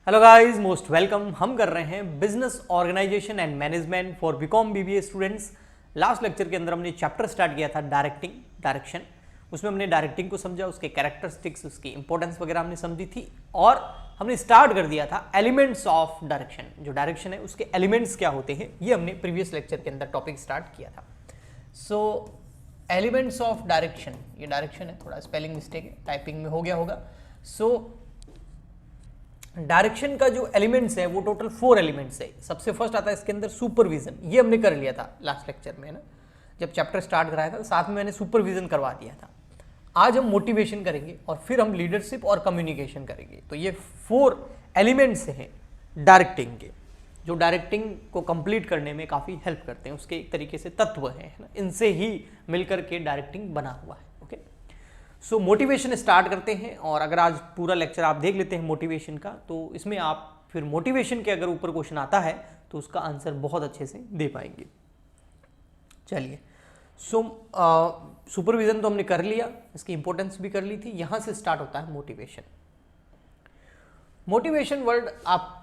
Hello guys, most welcome. हम कर रहे हैं business organisation and management for B Com BBA students. Last lecture के अंदर हमने चैप्टर स्टार्ट किया था डायरेक्शन। उसमें हमने डायरेक्टिंग को समझा, उसके कैरेक्टरिस्टिक्स, उसकी इंपॉर्टेंस वगैरह हमने समझी थी और हमने स्टार्ट कर दिया था एलिमेंट्स ऑफ डायरेक्शन। जो डायरेक्शन है उसके एलिमेंट्स क्या होते हैं ये हमने प्रीवियस लेक्चर के अंदर टॉपिक स्टार्ट किया था। सो एलिमेंट्स ऑफ डायरेक्शन, ये डायरेक्शन है, थोड़ा स्पेलिंग मिस्टेक है, टाइपिंग में हो गया होगा। सो डायरेक्शन का जो एलिमेंट्स है वो टोटल 4 एलिमेंट्स है। सबसे फर्स्ट आता है इसके अंदर सुपरविजन। ये हमने कर लिया था लास्ट लेक्चर में ना, जब चैप्टर स्टार्ट कराया था साथ में मैंने सुपरविजन करवा दिया था। आज हम मोटिवेशन करेंगे और फिर हम लीडरशिप और कम्युनिकेशन करेंगे। तो ये 4 एलिमेंट्स हैं डायरेक्टिंग के, जो डायरेक्टिंग को कंप्लीट करने में काफ़ी हेल्प करते हैं। उसके एक तरीके से तत्व हैं ना, इनसे ही मिलकर के डायरेक्टिंग बना हुआ है। ओके, सो मोटिवेशन स्टार्ट करते हैं। और अगर आज पूरा लेक्चर आप देख लेते हैं मोटिवेशन का, तो इसमें आप फिर मोटिवेशन के अगर ऊपर क्वेश्चन आता है तो उसका आंसर बहुत अच्छे से दे पाएंगे। चलिए, सो सुपरविजन तो हमने कर लिया, इसकी इंपॉर्टेंस भी कर ली थी। यहां से स्टार्ट होता है मोटिवेशन। मोटिवेशन वर्ड आप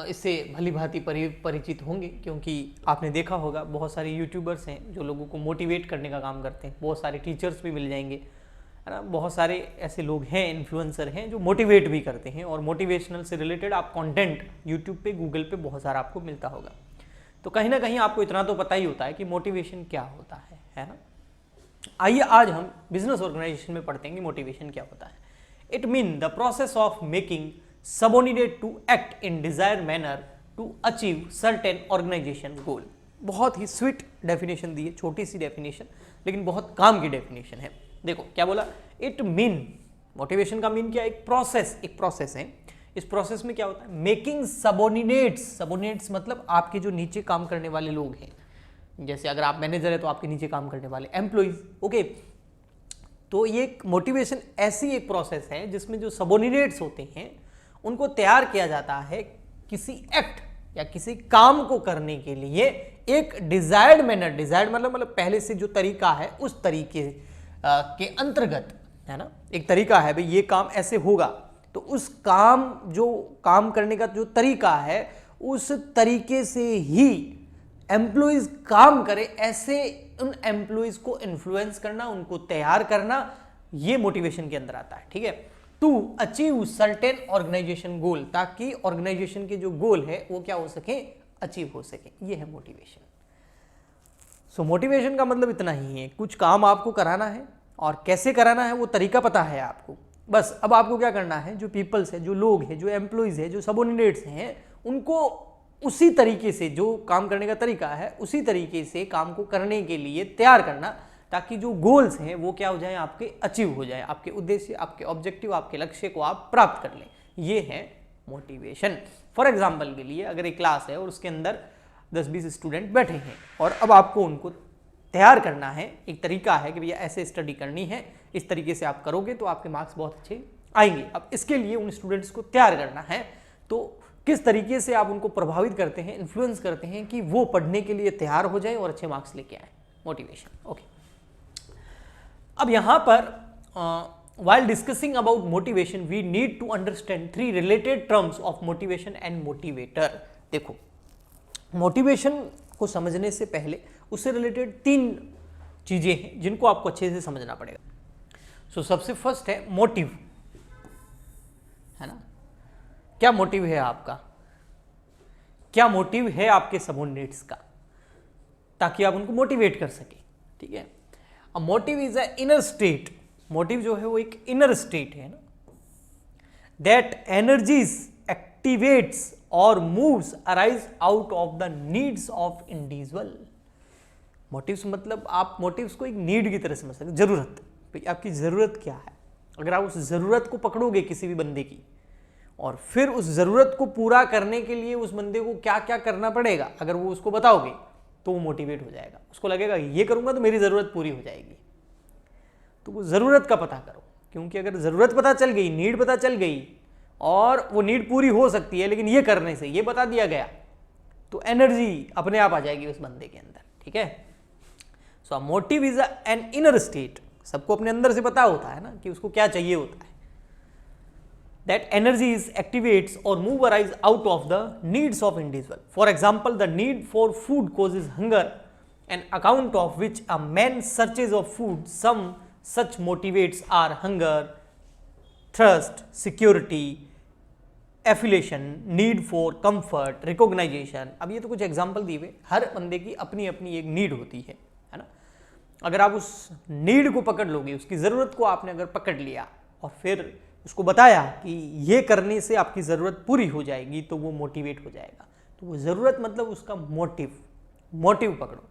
इससे भली भांति परिचित होंगे, क्योंकि आपने देखा होगा बहुत सारे यूट्यूबर्स हैं जो लोगों को मोटिवेट करने का काम करते हैं। बहुत सारे टीचर्स भी मिल जाएंगे, है ना। बहुत सारे ऐसे लोग हैं, इन्फ्लुएंसर हैं, जो मोटिवेट भी करते हैं। और मोटिवेशनल से रिलेटेड आप कंटेंट यूट्यूब पे, गूगल पे बहुत सारा आपको मिलता होगा। तो कहीं ना कहीं आपको इतना तो पता ही होता है कि मोटिवेशन क्या होता है ना। आइए आज हम बिजनेस ऑर्गेनाइजेशन में पढ़ते हैं कि मोटिवेशन क्या होता है। It mean the process of making subordinate to act in desire manner to achieve certain organization goal. बहुत ही स्वीट डेफिनेशन दी है, छोटी सी डेफिनेशन लेकिन बहुत काम की डेफिनेशन है। देखो क्या बोला, इट मीन, मोटिवेशन का मीन क्या है? एक प्रोसेस है। इस प्रोसेस में क्या होता है? मेकिंग सबऑर्डिनेट्स मतलब आपके जो नीचे काम करने वाले लोग हैं। जैसे अगर आप मैनेजर है तो आपके नीचे काम करने वाले एम्प्लॉइज। ओके, तो ये मोटिवेशन ऐसी एक प्रोसेस है जिसमें जो सबऑर्डिनेट्स होते हैं उनको तैयार किया जाता है किसी एक्ट या किसी काम को करने के लिए एक डिजायर्ड मैनर। डिजायर्ड मतलब पहले से जो तरीका है उस तरीके के अंतर्गत, है ना। एक तरीका है भाई, ये काम ऐसे होगा, तो उस काम करने का जो तरीका है उस तरीके से ही एम्प्लॉइज काम करे, ऐसे उन एम्प्लॉइज को इन्फ्लुएंस करना, उनको तैयार करना, ये मोटिवेशन के अंदर आता है। ठीक है, टू अचीव सर्टेन ऑर्गेनाइजेशन गोल, ताकि ऑर्गेनाइजेशन के जो गोल है वो क्या हो सके, अचीव हो सके। ये है मोटिवेशन। सो मोटिवेशन का मतलब इतना ही है, कुछ काम आपको कराना है और कैसे कराना है वो तरीका पता है आपको। बस अब आपको क्या करना है, जो पीपल्स है, जो लोग हैं, जो एम्प्लॉइज है, जो सबऑर्डिनेट्स हैं, उनको उसी तरीके से, जो काम करने का तरीका है उसी तरीके से काम को करने के लिए तैयार करना, ताकि जो गोल्स हैं वो क्या हो जाए, आपके अचीव हो जाए, आपके उद्देश्य, आपके ऑब्जेक्टिव, आपके लक्ष्य को आप प्राप्त कर लें। ये है मोटिवेशन। फॉर एग्जाम्पल के लिए अगर एक क्लास है और उसके अंदर 10-20 स्टूडेंट बैठे हैं और अब आपको उनको तैयार करना है, एक तरीका है कि भैया ऐसे स्टडी करनी है, इस तरीके से आप करोगे तो आपके मार्क्स बहुत अच्छे आएंगे। अब इसके लिए उन स्टूडेंट्स को तैयार करना है, तो किस तरीके से आप उनको प्रभावित करते हैं, इन्फ्लुएंस करते हैं कि वो पढ़ने के लिए तैयार हो जाए और अच्छे मार्क्स लेके आए। मोटिवेशन। ओके, अब यहां पर while discussing about motivation we need to understand 3 related terms of motivation and motivator। देखो, मोटिवेशन को समझने से पहले उससे रिलेटेड 3 चीजें हैं जिनको आपको अच्छे से समझना पड़ेगा। सो सबसे फर्स्ट है मोटिव, है ना। क्या मोटिव है आपका, क्या मोटिव है आपके सबऑर्डिनेट्स का, ताकि आप उनको मोटिवेट कर सके। ठीक है, a motive is a inner state. Motive जो है वो एक इनर स्टेट है ना, दैट एनर्जीज एक्टिवेट्स और moves arise out of the needs of individual. Motives मतलब आप मोटिव्स को एक नीड की तरह समझ सकते, जरूरत। भाई आपकी जरूरत क्या है, अगर आप उस जरूरत को पकड़ोगे किसी भी बंदे की और फिर उस जरूरत को पूरा करने के लिए उस बंदे को क्या क्या करना पड़ेगा, अगर वो उसको बताओगे तो वो मोटिवेट हो जाएगा। उसको लगेगा ये करूंगा तो मेरी जरूरत पूरी हो जाएगी। तो वो जरूरत का पता करो, क्योंकि अगर जरूरत पता चल गई, नीड पता चल गई और वो नीड पूरी हो सकती है लेकिन ये करने से, ये बता दिया गया, तो एनर्जी अपने आप आ जाएगी उस बंदे के अंदर। ठीक है, so motive is an inner state. सबको अपने अंदर से पता होता है ना कि उसको क्या चाहिए होता है। that energies activates or move arise out of the needs of individual. For example, the need for food causes hunger, an account of which a man searches of food. Some such motivates are hunger, thirst, security, affiliation, need for comfort, recognition. अब ये तो कुछ example दिए हुए, हर बंदे की अपनी अपनी एक नीड होती है ना। अगर आप उस नीड को पकड़ लोगे, उसकी ज़रूरत को आपने अगर पकड़ लिया और फिर उसको बताया कि ये करने से आपकी ज़रूरत पूरी हो जाएगी, तो वो मोटिवेट हो जाएगा। तो वो ज़रूरत मतलब उसका मोटिव पकड़ो।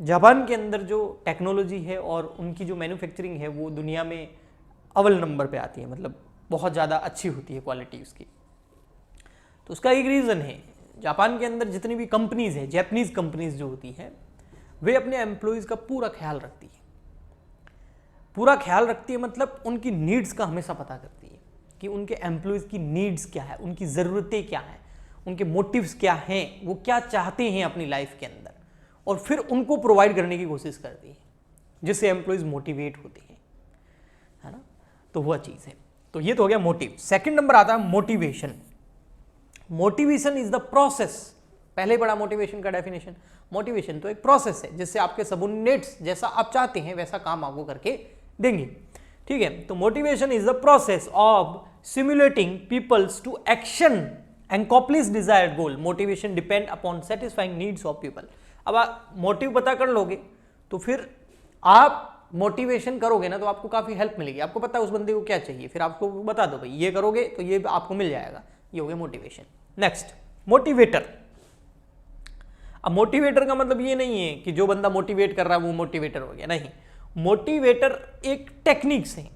जापान के अंदर जो टेक्नोलॉजी है और उनकी जो मैन्युफैक्चरिंग है वो दुनिया में अव्वल नंबर पे आती है, मतलब बहुत ज़्यादा अच्छी होती है क्वालिटी उसकी। तो उसका एक रीज़न है, जापान के अंदर जितनी भी कंपनीज़ है, जैपनीज़ कंपनीज़ जो होती हैं, वे अपने एम्प्लॉयज़ का पूरा ख्याल रखती है। पूरा ख्याल रखती है मतलब उनकी नीड्स का हमेशा पता करती है कि उनके एम्प्लॉयज़ की नीड्स क्या है, उनकी ज़रूरतें क्या हैं, उनके मोटिव्स क्या हैं, वो क्या चाहते हैं अपनी लाइफ के अंदर, और फिर उनको प्रोवाइड करने की कोशिश करती है, जिससे एम्प्लॉयज़ मोटिवेट होते हैं, है ना। तो वह चीज़ है। तो ये तो हो गया मोटिव। सेकंड नंबर आता है motivation. Motivation is the process. पहले पढ़ा मोटिवेशन का डेफिनेशन। मोटिवेशन तो एक प्रोसेस है जिससे आपके सबऑर्डिनेट्स जैसा आप चाहते हैं वैसा काम आपको करके देंगे, ठीक है। तो motivation is the process of simulating peoples to action and accomplish desired goal. Motivation depend upon satisfying needs of people. अब आप मोटिव पता कर लोगे तो फिर आप मोटिवेशन करोगे ना, तो आपको काफ़ी हेल्प मिलेगी। आपको पता है उस बंदे को क्या चाहिए, फिर आपको बता दो भाई ये करोगे तो ये आपको मिल जाएगा। ये हो गया मोटिवेशन। Next, motivator. अब मोटिवेटर का मतलब ये नहीं है कि जो बंदा मोटिवेट कर रहा है वो मोटिवेटर हो गया, नहीं। मोटिवेटर एक टेक्निक्स है।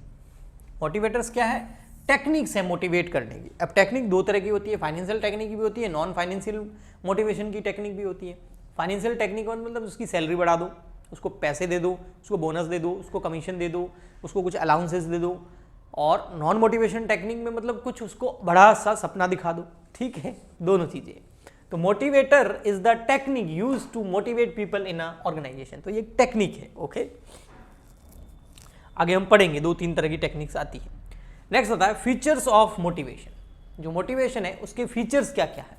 मोटिवेटर्स क्या है? टेक्निक्स है मोटिवेट करने की। अब टेक्निक दो तरह की होती है, फाइनेंशियल टेक्निक भी होती है, नॉन फाइनेंशियल मोटिवेशन की टेक्निक भी होती है। फाइनेंशियल टेक्निक मतलब उसकी सैलरी बढ़ा दो, उसको पैसे दे दो, उसको बोनस दे दो, उसको कमीशन दे दो, उसको कुछ अलाउंसेस दे दो। और नॉन मोटिवेशन टेक्निक में मतलब कुछ उसको बड़ा सा सपना दिखा दो, ठीक है, दोनों चीज़ें। तो motivator is the technique use to motivate people in a organisation. तो ये टेक्निक है, ओके। आगे हम पढ़ेंगे, दो तीन तरह की टेक्निक्स आती है। नेक्स्ट आता है फीचर्स ऑफ मोटिवेशन। जो मोटिवेशन है उसके फीचर्स क्या क्या है?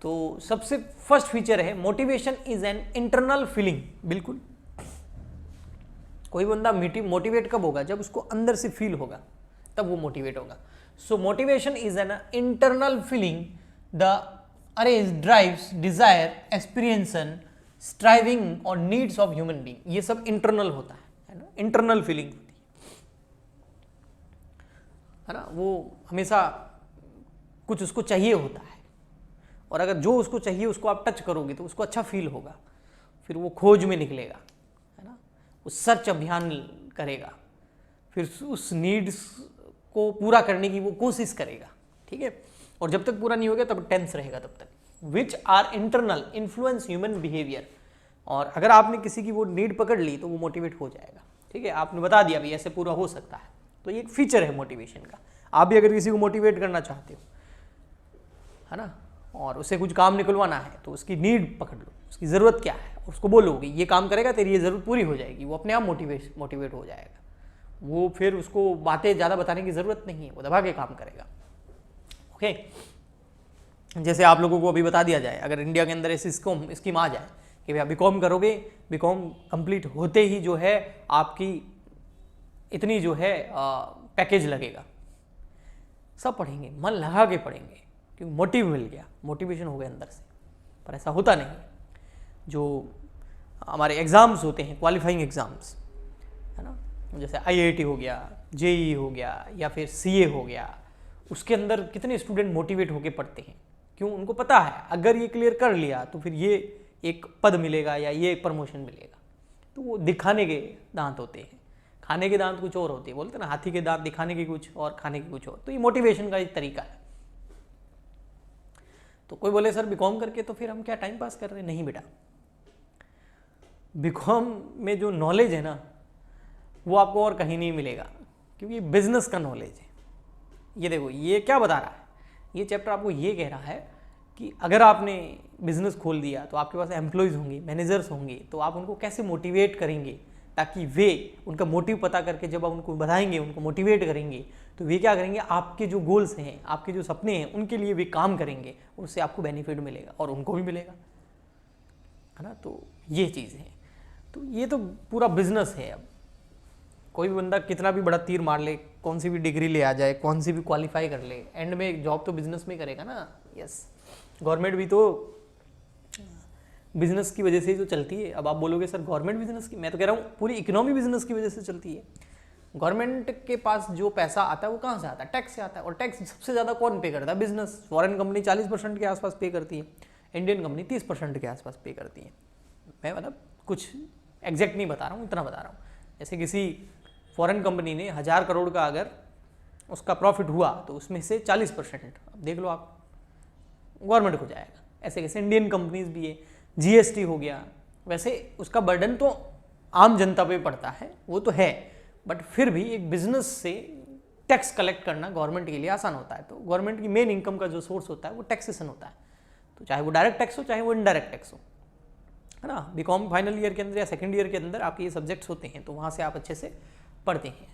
तो सबसे फर्स्ट फीचर है motivation is an internal feeling. बिल्कुल, कोई बंदा मोटिवेट कब होगा? जब उसको अंदर से फील होगा, तब वो मोटिवेट होगा। So motivation is an internal feeling the arouse drives desire aspirations striving और नीड्स ऑफ ह्यूमन बीइंग। ये सब इंटरनल होता है ना, इंटरनल फीलिंग होती है ना। वो हमेशा कुछ उसको चाहिए होता है, और अगर जो उसको चाहिए उसको आप टच करोगे तो उसको अच्छा फील होगा, फिर वो खोज में निकलेगा, है ना, वो सर्च अभियान करेगा, फिर उस नीड्स को पूरा करने की वो कोशिश करेगा, ठीक है। और जब तक पूरा नहीं होगा तब टेंस रहेगा तब तक। Which are internal influence human behaviour. और अगर आपने किसी की वो नीड पकड़ ली तो वो मोटिवेट हो जाएगा, ठीक है। आपने बता दिया भाई ऐसे पूरा हो सकता है, तो ये एक फीचर है मोटिवेशन का। आप भी अगर किसी को मोटिवेट करना चाहते हो, है ना, और उसे कुछ काम निकलवाना है तो उसकी नीड पकड़ लो, उसकी ज़रूरत क्या है, उसको बोलोगे ये काम करेगा तेरी ये ज़रूरत पूरी हो जाएगी, वो अपने आप मोटिवेट हो जाएगा। वो फिर उसको बातें ज़्यादा बताने की ज़रूरत नहीं है, वो दबा के काम करेगा, ओके। जैसे आप लोगों को अभी बता दिया जाए, अगर इंडिया के अंदर ऐसी स्कीम आ जाए कि भैया बीकॉम करोगे, बीकॉम कंप्लीट होते ही जो है आपकी इतनी जो है पैकेज लगेगा, सब पढ़ेंगे, मन लगा के पढ़ेंगे, क्योंकि मोटिव मिल गया, मोटिवेशन हो गया अंदर से। पर ऐसा होता नहीं। जो हमारे एग्ज़ाम्स होते हैं, क्वालिफाइंग एग्ज़ाम्स, है ना, जैसे IIT हो गया, JEE हो गया, या फिर CA हो गया, उसके अंदर कितने स्टूडेंट मोटिवेट होके पढ़ते हैं? क्यों? उनको पता है अगर ये क्लियर कर लिया तो फिर ये एक पद मिलेगा या ये एक प्रमोशन मिलेगा। तो वो दिखाने के दांत होते हैं, खाने के दांत कुछ और होते हैं, बोलते हैं ना, हाथी के दांत दिखाने के कुछ और खाने के कुछ और। तो ये मोटिवेशन का एक तरीका है। तो कोई बोले सर बीकॉम करके तो फिर हम क्या टाइम पास कर रहे हैं? नहीं बेटा, बीकॉम में जो नॉलेज है ना वो आपको और कहीं नहीं मिलेगा, क्योंकि बिजनेस का नॉलेज है। ये देखो, ये क्या बता रहा है, ये चैप्टर आपको ये कह रहा है कि अगर आपने बिजनेस खोल दिया तो आपके पास एम्प्लॉयज़ होंगे, मैनेजर्स होंगे, तो आप उनको कैसे मोटिवेट करेंगे ताकि वे उनका मोटिव पता करके जब आप उनको बताएंगे, उनको मोटिवेट करेंगे, तो वे क्या करेंगे, आपके जो गोल्स हैं, आपके जो सपने हैं, उनके लिए वे काम करेंगे, उससे आपको बेनिफिट मिलेगा और उनको भी मिलेगा, है ना। तो ये चीज़ है। तो ये तो पूरा बिजनेस है। अब कोई भी बंदा कितना भी बड़ा तीर मार ले, कौन सी भी डिग्री ले आ जाए, कौन सी भी क्वालिफाई कर ले, एंड में जॉब तो बिजनेस में करेगा ना। यस, गवर्नमेंट भी तो बिजनेस की वजह से ही तो चलती है। अब आप बोलोगे सर गवर्नमेंट बिजनेस की, मैं तो कह रहा हूँ पूरी इकोनॉमी बिजनेस की वजह से चलती है। गवर्नमेंट के पास जो पैसा आता है वो कहाँ से आता है? टैक्स से आता है। और टैक्स सबसे ज़्यादा कौन पे करता है? बिजनेस। फॉरेन कंपनी 40% के आसपास पे करती है, इंडियन कंपनी 30% के आसपास पे करती है। मैं मतलब कुछ एग्जैक्ट नहीं बता रहा हूँ, इतना बता रहा हूँ। जैसे किसी फॉरेन कंपनी ने 1000 करोड़ का अगर उसका प्रॉफिट हुआ तो उसमें से 40% अब देख लो आप गवर्नमेंट को जाएगा। ऐसे कैसे इंडियन कंपनीज भी है, जीएसटी हो गया। वैसे उसका बर्डन तो आम जनता पे पड़ता है, वो तो है, बट फिर भी एक बिजनेस से टैक्स कलेक्ट करना गवर्नमेंट के लिए आसान होता है। तो गवर्नमेंट की मेन इनकम का जो सोर्स होता है वो टैक्सेशन होता है। तो चाहे वो डायरेक्ट टैक्स हो, चाहे वो इनडायरेक्ट टैक्स हो, है ना। बीकॉम फाइनल ईयर के अंदर या सेकेंड ईयर के अंदर आपके ये सब्जेक्ट्स होते हैं, तो वहाँ से आप अच्छे से पढ़ते हैं।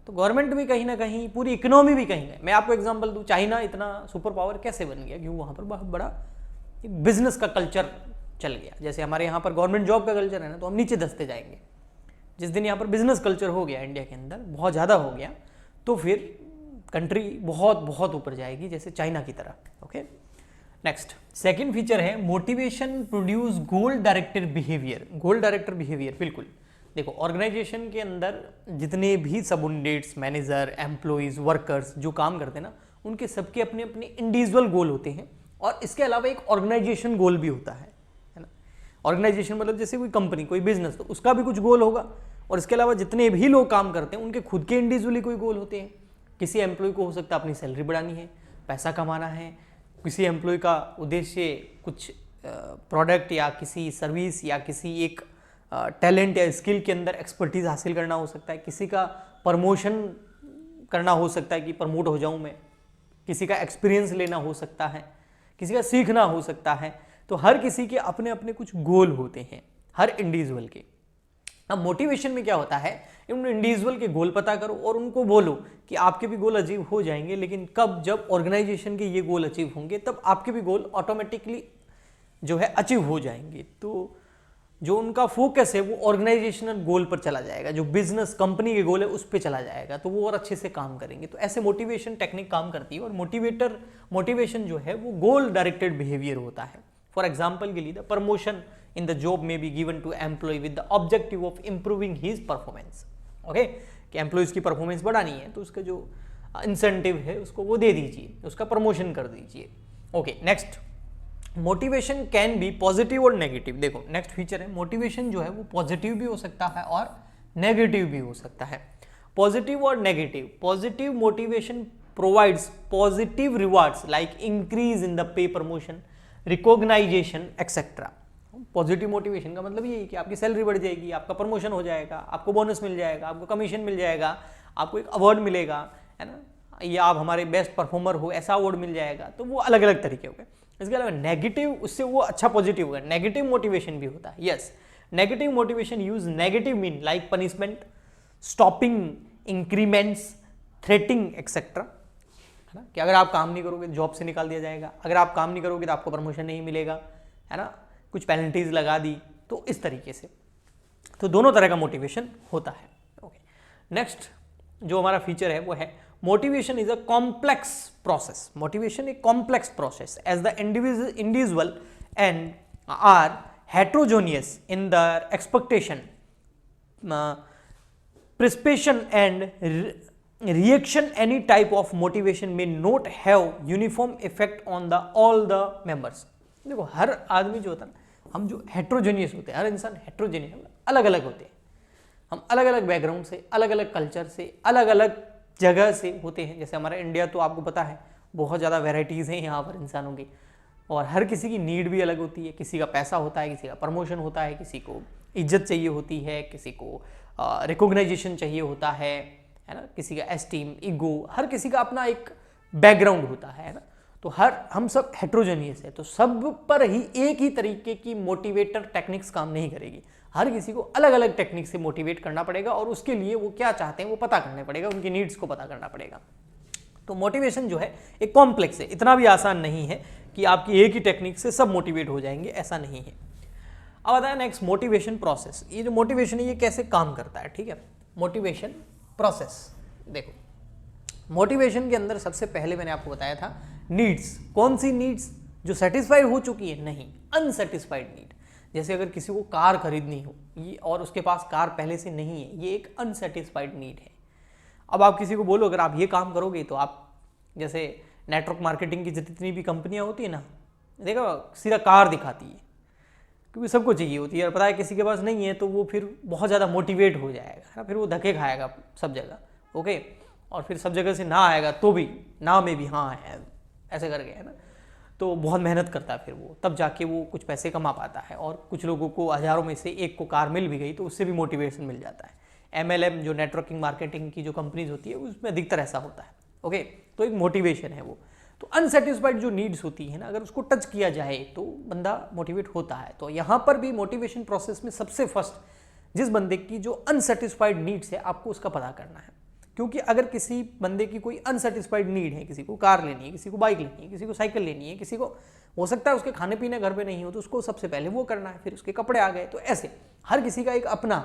तो गवर्नमेंट भी कहीं ना कहीं, पूरी इकोनॉमी भी कहीं है। मैं आपको एग्जांपल दूं, चाइना इतना सुपर पावर कैसे बन गया? क्यों? वहाँ पर बहुत बड़ा एक बिजनेस का कल्चर चल गया। जैसे हमारे यहाँ पर गवर्नमेंट जॉब का कल्चर है ना, तो हम नीचे दसते जाएंगे। जिस दिन यहाँ पर बिजनेस कल्चर हो गया इंडिया के अंदर, बहुत ज़्यादा हो गया, तो फिर कंट्री बहुत बहुत ऊपर जाएगी, जैसे चाइना की तरह। ओके, नेक्स्ट सेकेंड फीचर है मोटिवेशन प्रोड्यूस गोल डायरेक्टेड बिहेवियर। गोल डायरेक्टेड बिहेवियर, बिल्कुल देखो, ऑर्गेनाइजेशन के अंदर जितने भी सबऑर्डिनेट्स, मैनेजर, एम्प्लॉइज, वर्कर्स जो काम करते हैं ना, उनके सबके अपने अपने इंडिविजुअल गोल होते हैं। और इसके अलावा एक ऑर्गेनाइजेशन गोल भी होता है ना। ऑर्गेनाइजेशन मतलब जैसे कोई कंपनी, कोई बिजनेस, तो उसका भी कुछ गोल होगा। और इसके अलावा जितने भी लोग काम करते हैं उनके खुद के इंडिविजुअली कोई गोल होते हैं। किसी एम्प्लॉय को हो सकता है अपनी सैलरी बढ़ानी है, पैसा कमाना है। किसी एम्प्लॉय का उद्देश्य कुछ प्रोडक्ट या किसी सर्विस या किसी एक टैलेंट या स्किल के अंदर एक्सपर्टीज हासिल करना हो सकता है। किसी का प्रमोशन करना हो सकता है कि प्रमोट हो जाऊं मैं। किसी का एक्सपीरियंस लेना हो सकता है, किसी का सीखना हो सकता है। तो हर किसी के अपने अपने कुछ गोल होते हैं, हर इंडिविजुअल के। अब मोटिवेशन में क्या होता है, उन इंडिविजुअल के गोल पता करो और उनको बोलो कि आपके भी गोल अचीव हो जाएंगे। लेकिन कब? जब ऑर्गेनाइजेशन के ये गोल अचीव होंगे, तब आपके भी गोल ऑटोमेटिकली जो है अचीव हो जाएंगे। तो जो उनका फोकस है वो ऑर्गेनाइजेशनल गोल पर चला जाएगा, जो बिजनेस कंपनी के गोल है उस पर चला जाएगा, तो वो और अच्छे से काम करेंगे। तो ऐसे मोटिवेशन टेक्निक काम करती है। और मोटिवेशन जो है वो गोल डायरेक्टेड बिहेवियर होता है। फॉर एग्जाम्पल के लिए, the promotion in the job may be given to employ with the objective of improving his performance. Okay, कि एम्प्लॉयज की परफॉर्मेंस बढ़ानी है, तो उसका जो इंसेंटिव है उसको वो दे दीजिए, उसका प्रमोशन कर दीजिए। Okay, next, motivation can be positive और नेगेटिव। देखो, नेक्स्ट फीचर है, मोटिवेशन जो है वो पॉजिटिव भी हो सकता है और नेगेटिव भी हो सकता है। पॉजिटिव और negative. Positive motivation provides positive rewards like increase in the pay, promotion, recognisation etcetera. Positive motivation का मतलब ये है कि आपकी सैलरी बढ़ जाएगी, आपका प्रमोशन हो जाएगा, आपको बोनस मिल जाएगा, आपको कमीशन मिल जाएगा, आपको एक अवार्ड मिलेगा, है ना, या आप हमारे बेस्ट परफॉर्मर हो ऐसा अवार्ड मिल जाएगा। तो वो अलग अलग तरीके हो गए। इसके अलावा नेगेटिव, उससे वो अच्छा पॉजिटिव होगा। नेगेटिव मोटिवेशन भी होता है। Yes, negative motivation use negative mean like punishment, stopping increments, threatening etcetera, है ना, कि अगर आप काम नहीं करोगे जॉब से निकाल दिया जाएगा, अगर आप काम नहीं करोगे तो आपको प्रमोशन नहीं मिलेगा, है ना, कुछ पेनल्टीज लगा दी। तो इस तरीके से तो दोनों तरह का मोटिवेशन होता है। ओके, नेक्स्ट जो हमारा फीचर है वो है motivation is a complex process. Motivation एक complex process as the individual and are heterogeneous in the expectation, perception and reaction. Any type of motivation may not have uniform effect on the all the members. देखो, हर आदमी जो होता है ना, हम जो heterogeneous होते हैं, हर इंसान हेट्रोजेनियस, अलग अलग होते हैं। हम अलग अलग बैकग्राउंड से, अलग अलग कल्चर से, अलग अलग जगह से होते हैं। जैसे हमारा इंडिया तो आपको पता है बहुत ज़्यादा वेराइटीज़ हैं यहाँ पर इंसानों की, और हर किसी की नीड भी अलग होती है। किसी का पैसा होता है, किसी का प्रमोशन होता है, किसी को इज्जत चाहिए होती है, किसी को रिकॉग्नाइजेशन चाहिए होता है ना, किसी का एस्टीम, ईगो, हर किसी का अपना एक बैकग्राउंड होता है ना। तो हम सब हेट्रोजेनियस है, तो सब पर ही एक ही तरीके की मोटिवेटर टेक्निक्स काम नहीं करेगी। हर किसी को अलग अलग टेक्निक से मोटिवेट करना पड़ेगा और उसके लिए वो क्या चाहते हैं वो पता करना पड़ेगा, उनकी नीड्स को पता करना पड़ेगा। तो मोटिवेशन जो है एक कॉम्प्लेक्स है, इतना भी आसान नहीं है कि आपकी एक ही टेक्निक से सब मोटिवेट हो जाएंगे, ऐसा नहीं है। अब आता है नेक्स्ट मोटिवेशन प्रोसेस। ये जो मोटिवेशन है ये कैसे काम करता है, ठीक है। मोटिवेशन प्रोसेस देखो, मोटिवेशन के अंदर सबसे पहले मैंने आपको बताया था नीड्स। कौन सी नीड्स? जो सेटिस्फाइड हो चुकी है? नहीं, अनसेटिस्फाइड नीड। जैसे अगर किसी को कार खरीदनी हो ये और उसके पास कार पहले से नहीं है, ये एक अनसेटिस्फाइड नीड है। अब आप किसी को बोलो अगर आप ये काम करोगे तो आप, जैसे नेटवर्क मार्केटिंग की जितनी भी कंपनियां होती है ना, देखो सीधा कार दिखाती है क्योंकि सबको चाहिए होती है, और पता है किसी के पास नहीं है तो वो फिर बहुत ज़्यादा मोटिवेट हो जाएगा, फिर वो धक्के खाएगा सब जगह, ओके। और फिर सब जगह से ना आएगा तो भी ना में भी हाँ है, ऐसे करके, है ना। तो बहुत मेहनत करता है फिर वो, तब जाके वो कुछ पैसे कमा पाता है। और कुछ लोगों को हज़ारों में से एक को कार मिल भी गई तो उससे भी मोटिवेशन मिल जाता है। MLM जो नेटवर्किंग मार्केटिंग की जो कंपनीज होती है उसमें अधिकतर ऐसा होता है, ओके। तो एक मोटिवेशन है वो। तो अनसेटिस्फाइड जो नीड्स होती है ना, अगर उसको टच किया जाए तो बंदा मोटिवेट होता है। तो यहाँ पर भी मोटिवेशन प्रोसेस में सबसे फर्स्ट जिस बंदे की जो अनसेटिस्फाइड नीड्स है आपको उसका पता करना है। क्योंकि अगर किसी बंदे की कोई अनसेटिस्फाइड नीड है, किसी को कार लेनी है, किसी को बाइक लेनी है, किसी को साइकिल लेनी है, किसी को हो सकता है उसके खाने पीने घर पे नहीं हो तो उसको सबसे पहले वो करना है, फिर उसके कपड़े आ गए। तो ऐसे हर किसी का एक अपना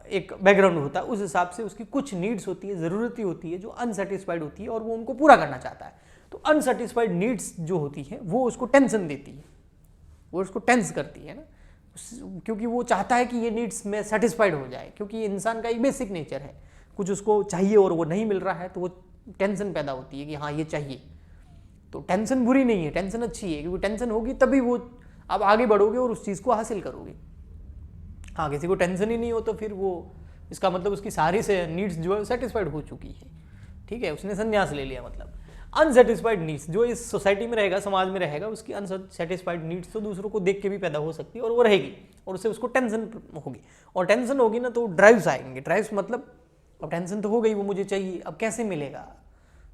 एक बैकग्राउंड होता है, उस हिसाब से उसकी कुछ नीड्स होती है, ज़रूरतें होती है जो अनसेटिस्फाइड होती है और वो उनको पूरा करना चाहता है। तो अनसेटिस्फाइड नीड्स जो होती है वो उसको टेंशन देती है, वो उसको टेंस करती है ना, क्योंकि वो चाहता है कि ये नीड्स में सेटिस्फाइड हो जाए, क्योंकि इंसान का एक बेसिक नेचर है, कुछ उसको चाहिए और वो नहीं मिल रहा है तो वो टेंशन पैदा होती है कि हाँ ये चाहिए। तो टेंशन बुरी नहीं है, टेंशन अच्छी है, क्योंकि टेंशन होगी तभी वो आप आगे बढ़ोगे और उस चीज़ को हासिल करोगे। हाँ, किसी को टेंशन ही नहीं हो तो फिर वो, इसका मतलब उसकी सारी से नीड्स जो है सेटिस्फाइड हो चुकी है, ठीक है, उसने संन्यास ले लिया। मतलब अनसेटिस्फाइड नीड्स जो इस सोसाइटी में रहेगा, समाज में रहेगा, उसकी अनसेटिस्फाइड नीड्स तो दूसरों को देख के भी पैदा हो सकती है और वो रहेगी और उससे उसको टेंशन होगी, और टेंशन होगी ना तो ड्राइव्स आएंगे। ड्राइव्स मतलब अब टेंशन तो हो गई, वो मुझे चाहिए, अब कैसे मिलेगा,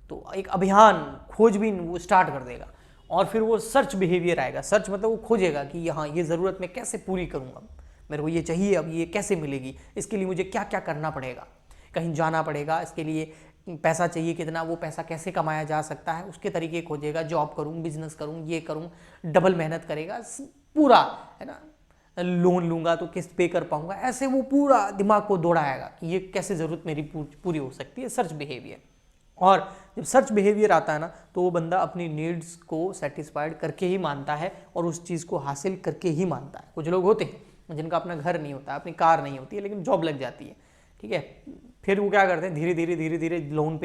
तो एक अभियान खोजबीन वो स्टार्ट कर देगा। और फिर वो सर्च बिहेवियर आएगा। सर्च मतलब वो खोजेगा कि यहाँ ये ज़रूरत मैं कैसे पूरी करूँगा, मेरे को ये चाहिए, अब ये कैसे मिलेगी, इसके लिए मुझे क्या क्या करना पड़ेगा, कहीं जाना पड़ेगा, इसके लिए पैसा चाहिए कितना, वो पैसा कैसे कमाया जा सकता है, उसके तरीके खोजेगा। जॉब करूँ, बिजनेस करूँ, ये करूँ, डबल मेहनत करेगा पूरा, है ना, लोन लूँगा तो किस्त पे कर पाऊँगा, ऐसे वो पूरा दिमाग को दौड़ाएगा कि ये कैसे ज़रूरत मेरी पूरी हो सकती है। Search behaviour. और जब सर्च बिहेवियर आता है ना तो वो बंदा अपनी नीड्स को सेटिस्फाइड करके ही मानता है और उस चीज़ को हासिल करके ही मानता है। कुछ लोग होते हैं जिनका अपना घर नहीं होता, अपनी कार नहीं होती है, लेकिन जॉब लग जाती है, ठीक है, फिर वो क्या करते हैं, धीरे धीरे लोन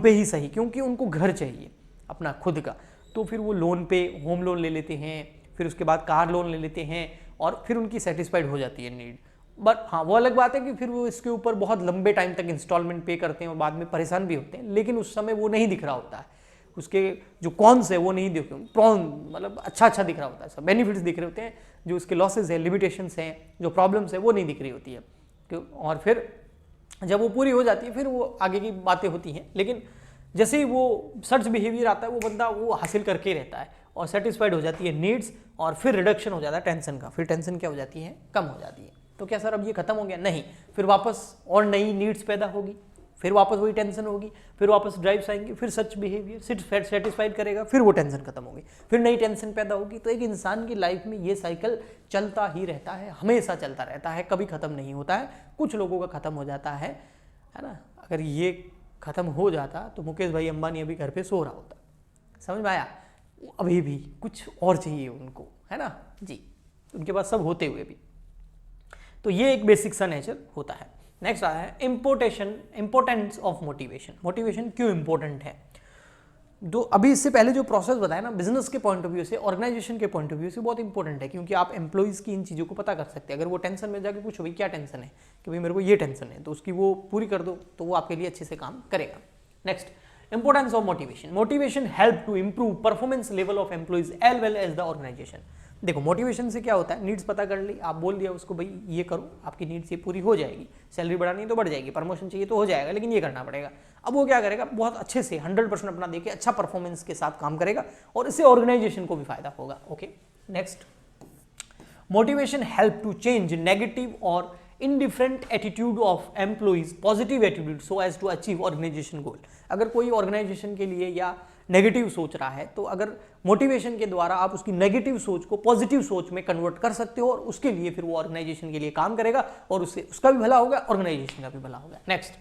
पे ही सही, क्योंकि उनको घर चाहिए अपना खुद का, तो फिर वो लोन पे होम लोन ले लेते हैं, फिर उसके बाद कार लोन ले लेते हैं और फिर उनकी सेटिस्फाइड हो जाती है नीड। बट हाँ, वो अलग बात है कि फिर वो इसके ऊपर बहुत लंबे टाइम तक इंस्टॉलमेंट पे करते हैं और बाद में परेशान भी होते हैं, लेकिन उस समय वो नहीं दिख रहा होता है, उसके जो कॉन्स है वो नहीं दिख रहे, प्रॉन मतलब अच्छा दिख रहा होता है, सब बेनिफिट्स दिख रहे होते हैं, जो उसके लॉसेज है, लिमिटेशंस हैं, जो प्रॉब्लम्स है वो नहीं दिख रही होती है। और फिर जब वो पूरी हो जाती है फिर वो आगे की बातें होती हैं, लेकिन जैसे ही वो सर्च बिहेवियर आता है वो बंदा वो हासिल करके रहता है और सेटिस्फाइड हो जाती है नीड्स, और फिर रिडक्शन हो जाता है टेंशन का। फिर टेंशन क्या हो जाती है, कम हो जाती है। तो क्या सर अब ये खत्म हो गया? नहीं, फिर वापस और नई नीड्स पैदा होगी, फिर वापस वही टेंशन होगी, फिर वापस ड्राइव्स आएंगे, फिर सर्च बिहेवियर सेटिस्फाइड करेगा, फिर वो टेंशन खत्म होगी, फिर नई टेंशन पैदा होगी। तो एक इंसान की लाइफ में ये साइकिल चलता ही रहता है, हमेशा चलता रहता है, कभी खत्म नहीं होता है। कुछ लोगों का खत्म हो जाता है ना। अगर ये खत्म हो जाता तो मुकेश भाई अंबानी अभी घर पे सो रहा होता। समझ में आया? अभी भी कुछ और चाहिए उनको, है ना जी, उनके पास सब होते हुए भी। तो ये एक बेसिक सा नेचर होता है। नेक्स्ट आया है इंपॉर्टेंस ऑफ मोटिवेशन। मोटिवेशन क्यों इंपॉर्टेंट है? जो अभी इससे पहले जो प्रोसेस बताया ना, बिजनेस के पॉइंट ऑफ व्यू से, ऑर्गेनाइजेशन के पॉइंट ऑफ व्यू से बहुत इंपॉर्टेंट है, क्योंकि आप एम्प्लॉइज़ की इन चीज़ों को पता कर सकते हैं। अगर वो टेंशन में जाके पूछो भाई क्या टेंशन है, कि भाई मेरे को ये टेंशन है, तो उसकी वो पूरी कर दो तो वो आपके लिए अच्छे से काम करेगा। Next, importance of motivation. Motivation help to improve performance level of employees as well as the organisation. देखो, मोटिवेशन से क्या होता है, नीड्स पता कर ली, आप बोल दिया उसको भाई ये करो, आपकी नीड्स ये पूरी हो जाएगी, सैलरी बढ़ानी तो बढ़ जाएगी, प्रमोशन चाहिए तो हो जाएगा, लेकिन ये करना पड़ेगा। अब वो क्या करेगा, बहुत अच्छे से 100% अपना देके अच्छा परफॉर्मेंस के साथ काम करेगा और इससे ऑर्गेनाइजेशन को भी फायदा होगा। Okay, next, motivation help to change negative और indifferent attitude of employees positive attitude so as to achieve organization goal. अगर कोई ऑर्गेनाइजेशन के लिए या नेगेटिव सोच रहा है तो अगर मोटिवेशन के द्वारा आप उसकी नेगेटिव सोच को पॉजिटिव सोच में कन्वर्ट कर सकते हो और उसके लिए फिर वो ऑर्गेनाइजेशन के लिए काम करेगा और उससे उसका भी भला होगा, ऑर्गेनाइजेशन का भी भला होगा। Next,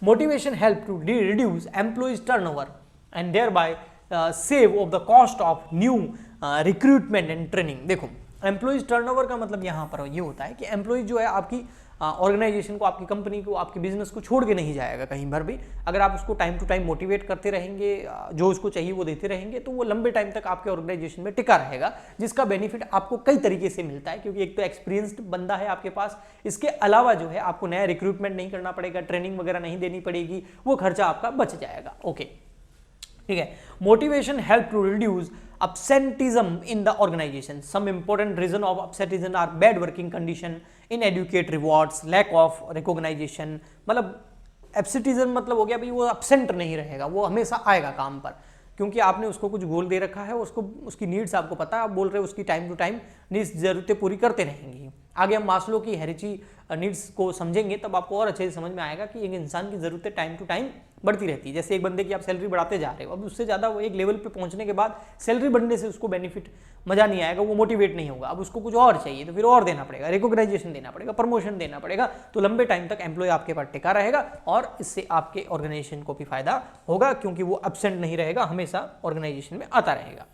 motivation help to reduce employees turnover and thereby save of the cost of new recruitment and training. देखो, एम्प्लॉइज टर्नओवर का मतलब यहाँ पर ये होता है कि एम्प्लॉइज जो है आपकी ऑर्गेनाइजेशन को, आपकी कंपनी को, आपके बिजनेस को छोड़ के नहीं जाएगा कहीं पर भी। अगर आप उसको टाइम टू टाइम मोटिवेट करते रहेंगे, जो उसको चाहिए वो देते रहेंगे, तो वो लंबे टाइम तक आपके ऑर्गेनाइजेशन में टिका रहेगा, जिसका बेनिफिट आपको कई तरीके से मिलता है। क्योंकि एक तो एक्सपीरियंस्ड बंदा है आपके पास, इसके अलावा जो है आपको नया रिक्रूटमेंट नहीं करना पड़ेगा, ट्रेनिंग वगैरह नहीं देनी पड़ेगी, वो खर्चा आपका बच जाएगा। ओके, ठीक है। Motivation help to reduce absenteeism in the organization. Some important reason of absenteeism are bad working condition, inadequate rewards, lack of recognition। मतलब absenteeism मतलब हो गया भाई वो absent नहीं रहेगा, वो हमेशा आएगा काम पर, क्योंकि आपने उसको कुछ गोल दे रखा है, उसको उसकी नीड्स आपको पता है, आप बोल रहे हो उसकी टाइम टू टाइम नीड्स जरूरतें पूरी करते रहेंगी। आगे हम मास्लो की हेरिची नीड्स को समझेंगे तब आपको और अच्छे से समझ में आएगा कि एक इंसान की जरूरतें टाइम टू टाइम बढ़ती रहती है। जैसे एक बंदे की आप सैलरी बढ़ाते जा रहे हो, अब उससे ज़्यादा वो एक लेवल पे पहुंचने के बाद सैलरी बढ़ने से उसको बेनिफिट मजा नहीं आएगा, वो मोटिवेट नहीं होगा, अब उसको कुछ और चाहिए तो फिर और देना पड़ेगा, रिकॉग्नाइजेशन देना पड़ेगा, प्रमोशन देना पड़ेगा, तो लंबे टाइम तक एम्प्लॉय आपके पास टिका रहेगा और इससे आपके ऑर्गेनाइजेशन को भी फायदा होगा, क्योंकि वो एब्सेंट नहीं रहेगा, हमेशा ऑर्गेनाइजेशन में आता रहेगा।